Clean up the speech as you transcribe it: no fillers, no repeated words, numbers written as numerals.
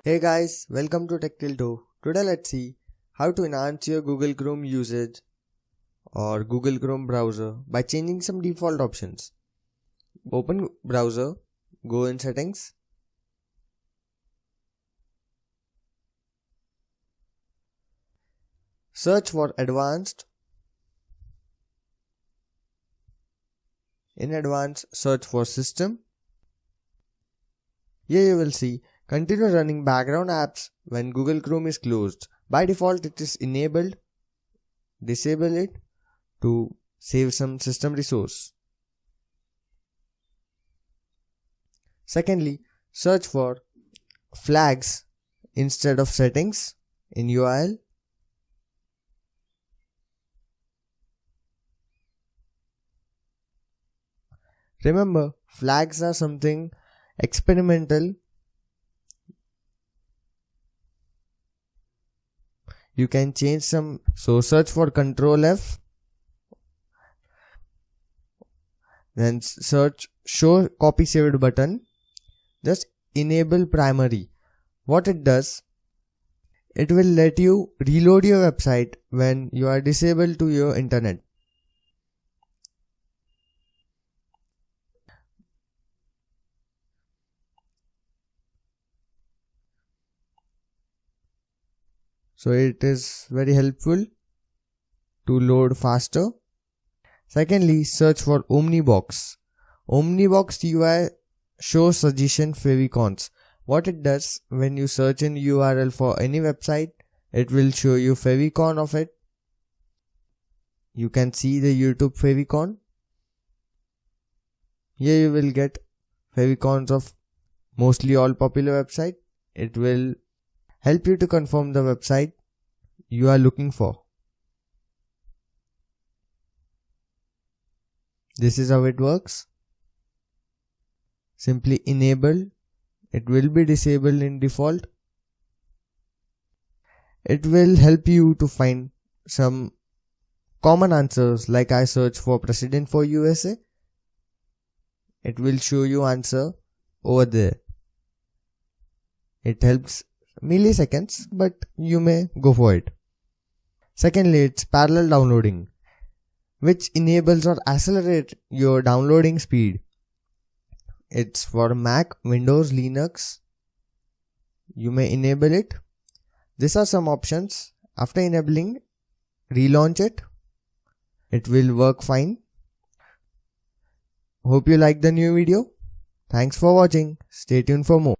Hey guys, welcome to Techtilltoe. Today let's see how to enhance your Google Chrome usage or Google Chrome browser by changing some default options. Open browser, go in settings. Search for advanced. In advanced, search for system. Here you will see continue running background apps when Google Chrome is closed. By default it is enabled. Disable it to save some system resource. Secondly, search for flags instead of settings in URL. Remember, flags are something experimental. You can change some, so search for Ctrl F, then search show copy saved button. Just enable primary. What it does, it will let you reload your website when you are disabled to your internet. So it is very helpful to load faster. Secondly, search for Omnibox. Omnibox UI shows suggestion favicons. What it does, when you search in URL for any website, it will show you favicon of it. You can see the YouTube favicon. Here you will get favicons of mostly all popular websites. It will help you to confirm the website you are looking for. This is how it works. Simply enable. It will be disabled in default. It will help you to find some common answers, like I search for president for USA. It will show you answer over there. It helps milliseconds, but you may go for it. Secondly, it's parallel downloading, which enables or accelerates your downloading speed. It's for Mac, Windows, Linux. You may enable it. These are some options. After enabling, relaunch it. It will work fine. Hope you like the new video. Thanks for watching. Stay tuned for more.